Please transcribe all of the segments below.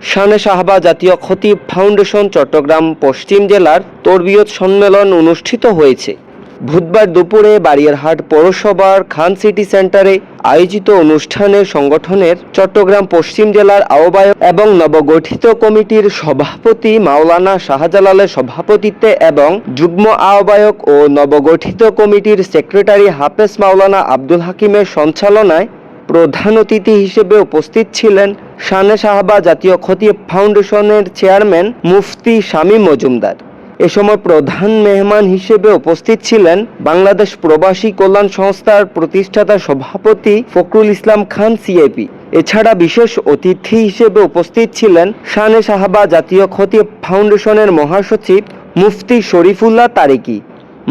শানে সাহাবা জাতীয় খতিব ফাউন্ডেশন চট্টগ্রাম পশ্চিম জেলার তরবিয়ত সম্মেলন অনুষ্ঠিত হয়েছে। বুধবার দুপুরে বারিয়ারহাট পৌরসভার খান সিটি সেন্টারে আয়োজিত অনুষ্ঠানে সংগঠনের চট্টগ্রাম পশ্চিম জেলার আহ্বায়ক এবং নবগঠিত কমিটির সভাপতি মাওলানা শাহজালালের সভাপতিত্বে এবং যুগ্ম আহ্বায়ক ও নবগঠিত কমিটির সেক্রেটারি হাফেজ মাওলানা আব্দুল হাকিমের সঞ্চালনায় প্রধান অতিথি হিসেবে উপস্থিত ছিলেন শানে সাহাবা জাতীয় খতিব ফাউন্ডেশনের চেয়ারম্যান মুফতি শামীম মজুমদার। এ সময় প্রধান মেহমান হিসেবে উপস্থিত ছিলেন বাংলাদেশ প্রবাসী কল্যাণ সংস্থার প্রতিষ্ঠাতা সভাপতি ফখরুল ইসলাম খান সিআইপি। এছাড়া বিশেষ অতিথি হিসেবে উপস্থিত ছিলেন শানে সাহাবা জাতীয় খতিব ফাউন্ডেশনের মহাসচিব মুফতি শরীফুল্লাহ তারিকি,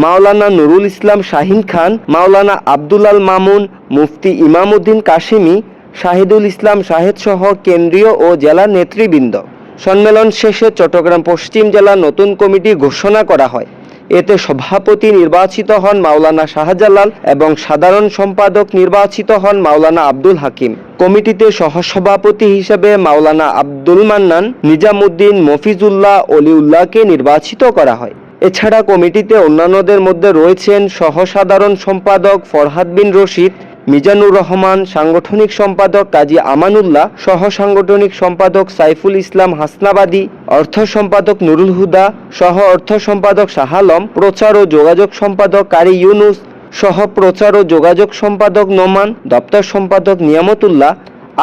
মাওলানা নুরুল ইসলাম শাহিন খান, মাওলানা আব্দুল আল মামুন, মুফতি ইমাম উদ্দিন কাশিমি, শাহিদুল ইসলাম শাহেদ সহ কেন্দ্রীয় ও জেলা নেতৃবৃন্দ। সম্মেলন শেষে চট্টগ্রাম পশ্চিম জেলা নতুন কমিটি ঘোষণা করা হয়। এতে সভাপতি নির্বাচিত হন মাওলানা শাহজালাল এবং সাধারণ সম্পাদক নির্বাচিত হন মাওলানা আব্দুল হাকিম। কমিটিতে সহসভাপতি হিসেবে মাওলানা আব্দুল মান্নান, নিজামুদ্দিন, মফিজুল্লাহ, অলিউল্লাহকে নির্বাচিত করা হয়। এছাড়া কমিটিতে অন্যান্যদের মধ্যে রয়েছেন সহসাধারণ সম্পাদক ফরহাদ বিন রশিদ, মিজানুর রহমান, সাংগঠনিক সম্পাদক কাজী আমানুল্লাহ, সহ সাংগঠনিক সম্পাদক সাইফুল ইসলাম হাসনাবাদী, অর্থ সম্পাদক নুরুল হুদা, সহ অর্থ সম্পাদক শাহ আলম, প্রচার ও যোগাযোগ সম্পাদক কারি ইউনুস, সহ প্রচার ও যোগাযোগ সম্পাদক নোমান, দপ্তর সম্পাদক নিয়ামতুল্লাহ,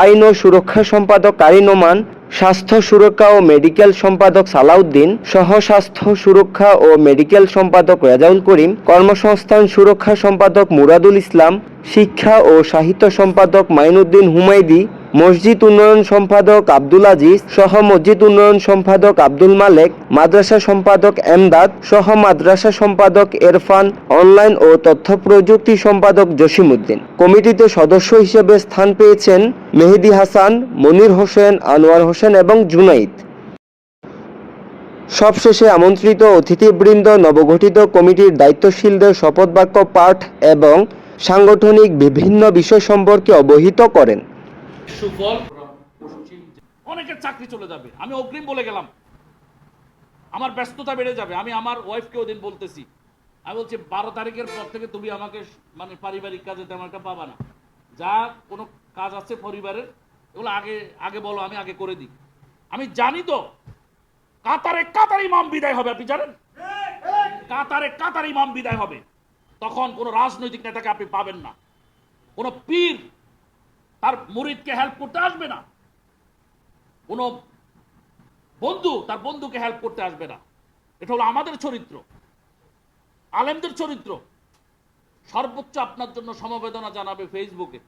আইন ও সুরক্ষা সম্পাদক কারি নোমান, স্বাস্থ্য সুরক্ষা ও মেডিকেল সম্পাদক সালাউদ্দিন, সহ স্বাস্থ্য সুরক্ষা ও মেডিকেল সম্পাদক রেজাউল করিম, কর্মসংস্থান সুরক্ষা সম্পাদক মুরাদুল ইসলাম, শিক্ষা ও সাহিত্য সম্পাদক মাইনুদ্দিন হুমায়দি, মসজিদ উন্নয়ন সম্পাদক আব্দুল আজিজ, সহ মসজিদ উন্নয়ন সম্পাদক আব্দুল মালেক, মাদ্রাসা সম্পাদক এমদাদ, সহ মাদ্রাসা সম্পাদক এরফান, অনলাইন ও তথ্য প্রযুক্তি সম্পাদক জসিমউদ্দিন। কমিটিতে সদস্য হিসেবে স্থান পেয়েছেন মেহেদি হাসান, মনির হোসেন, আনোয়ার হোসেন এবং জুনাইদ। সবশেষে আমন্ত্রিত অতিথিবৃন্দ নবগঠিত কমিটির দায়িত্বশীলদের শপথবাক্য পাঠ এবং সাংগঠনিক বিভিন্ন বিষয় সম্পর্কে অবহিত করেন। সুফল অনেকের চাকরি চলে যাবে, আমি অগ্রিম বলে গেলাম, আমার ব্যস্ততা বেড়ে যাবে। আমি আমার ওয়াইফকে ওদিন বলতেছি, আমি বলছি 12 তারিখের পর থেকে তুমি আমাকে মানে পারিবারিক কাজে তেমন একটা পাবা না, যা কোনো কাজ আছে পরিবারের এগুলো আগে আগে বলো, আমি আগে করে দিই। আমি জানি তো কাতারে কাতার ইমাম বিদায় হবে, আপনি জানেন কাতারে কাতার ইমাম বিদায় হবে, তখন কোনো রাজনৈতিক নেতাকে আপনি পাবেন না, কোনো পীর তার মুরিদকে হেল্প করতে আসবে না, কোনো বন্ধু তার বন্ধুকে হেল্প করতে আসবে না। এটা হলো আমাদের চরিত্র, আলেমদের চরিত্র। সর্বোচ্চ আপনার জন্য সমবেদনা জানাবে ফেসবুকে,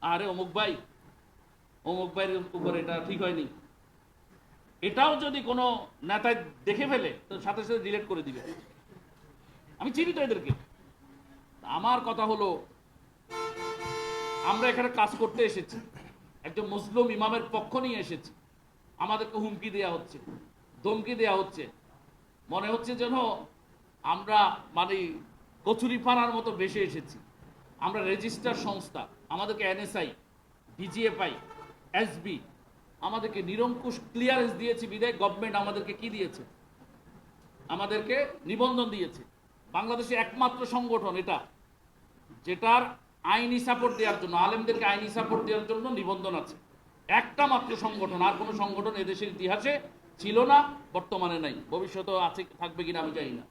আরে অমুক ভাইয়ের উপরে এটা ঠিক হয়নি, এটাও যদি কোনো নেতায় দেখে ফেলে তো সাথে সাথে ডিলিট করে দিবে। আমি চিনি তো এদেরকে। আমার কথা হলো, আমরা এখানে কাজ করতে এসেছি, একজন মুসলিম ইমামের পক্ষ নিয়ে এসেছি, আমাদেরকে হুমকি দেওয়া হচ্ছে, ধমকি দেওয়া হচ্ছে, মনে হচ্ছে যেন আমরা মানে কচুরিপানার মতো বেশি এসেছি। আমরা রেজিস্টার সংস্থা, আমাদেরকে এনএসআই, ডিজিএফআই, এসবি আমাদেরকে নিরঙ্কুশ ক্লিয়ারেন্স দিয়েছে বিধায় গভর্নমেন্ট আমাদেরকে কি দিয়েছে, আমাদেরকে নিবন্ধন দিয়েছে। বাংলাদেশে একমাত্র সংগঠন এটা যেটার আইনি সাপোর্ট দেওয়ার জন্য, আলেমদেরকে আইনি সাপোর্ট দেওয়ার জন্য নিবন্ধন আছে, একটা মাত্র সংগঠন। আর কোনো সংগঠন এদেশের ইতিহাসে ছিল না, বর্তমানে নাই, ভবিষ্যতে আছে থাকবে কিনা আমি জানি না।